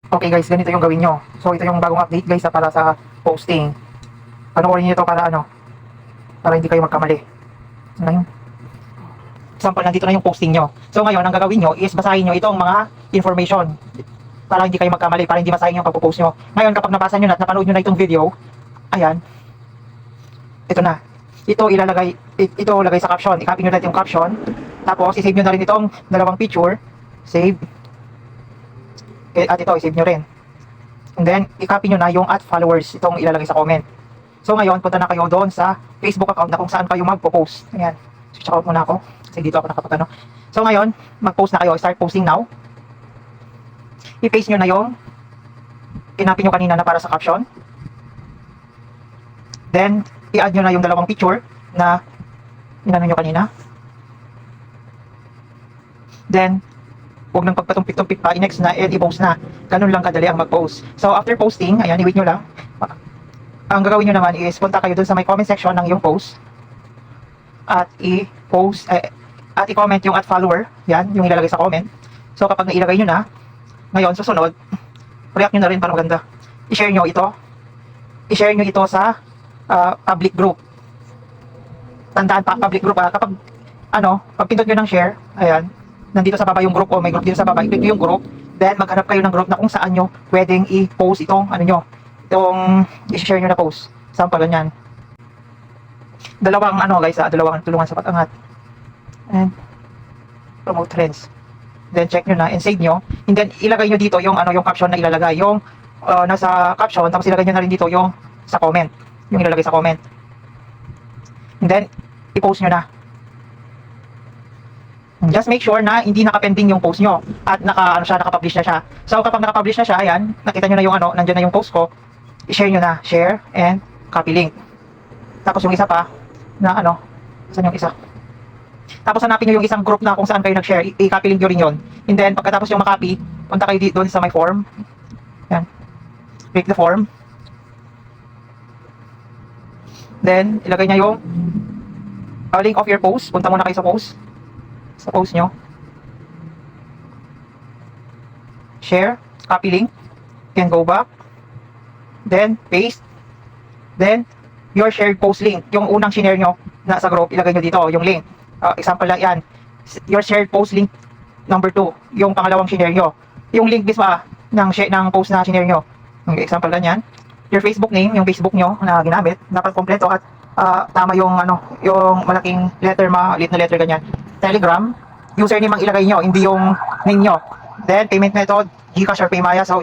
Okay guys, ganito yung gawin nyo. So ito yung bagong update guys para sa posting. Panoorin nyo ito para para hindi kayo magkamali. Ano yun? Example, nandito na yung posting nyo. So ngayon, ang gagawin nyo is basahin nyo itong mga information para hindi kayo magkamali, para hindi masahin yung pagpo-post nyo. Ngayon, kapag nabasa nyo na at napanood nyo na itong video, ayan, ito na. Ito lagay sa caption. I-copy nyo na yung caption. Tapos, i-save nyo na rin itong dalawang picture. Save. At ito, i-save nyo rin. And then, i-copy nyo na yung @followers. Itong ilalagay sa comment. So ngayon, punta na kayo doon sa Facebook account na kung saan kayo magpo-post. Ayan. Switch out muna ako. Kasi dito ako nakapag. So ngayon, mag-post na kayo. Start posting now. I-paste nyo na yung kinopy nyo kanina na para sa caption. Then, i-add nyo na yung dalawang picture na inano nyo kanina. Then, huwag nang pagpatumpik-tumpik pa, i-next na, and i-post na. Ganun lang kadali ang mag-post. So, after posting, ayan, i-wait nyo lang. Ang gagawin nyo naman is, punta kayo dun sa may comment section ng yung post. At i-post, at i-comment yung @follower. Yan, yung ilalagay sa comment. So, kapag nailagay nyo na, ngayon, susunod, react nyo na rin para maganda. I-share nyo ito. I-share nyo ito sa public group. Tandaan pa, public group kapag pag pindot nyo ng share, ayan, nandito sa baba yung group o may group dito sa baba, i-click nyo yung group, then maghanap kayo ng group na kung saan nyo pwedeng i-post itong itong i-share nyo na post. Sample ganyan. Dalawang guys, dalawang tulungan sa pag-angat. And promote trends. Then check nyo na and save nyo. And then ilagay nyo dito yung yung caption na ilalagay, yung nasa caption, tapos ilagay nyo na rin dito yung sa comment, yung ilalagay sa comment. And then i-post nyo na. Just make sure na hindi naka-pending yung post nyo at naka-publish na siya. So kapag naka-publish na siya, ayan, nakita nyo na yung nandiyan na yung post ko, i-share nyo na, share and copy link. Tapos yung isa pa na saan yung isa? Tapos hanapin nyo yung isang group na kung saan kayo nag-share, i-copy link nyo rin yun. And then pagkatapos yung makopy, punta kayo doon sa may form. Yan. Click the form. Then ilagay nyo yung link of your post. Punta muna kayo sa post. Sa post nyo. Share, copy link, can go back, then paste, then your shared post link, yung unang share nyo na sa group, ilagay nyo dito yung link. Example lang yan, your shared post link number 2, yung pangalawang share nyo, yung link mismo ng post na share nyo. Example ganyan. Your Facebook name, yung Facebook nyo na ginamit, dapat kompleto at tama yung yung malaking letter, maliit na letter ganyan. Telegram, username ang ilagay nyo, hindi yung name nyo. Then payment method, GCash or Paymaya. So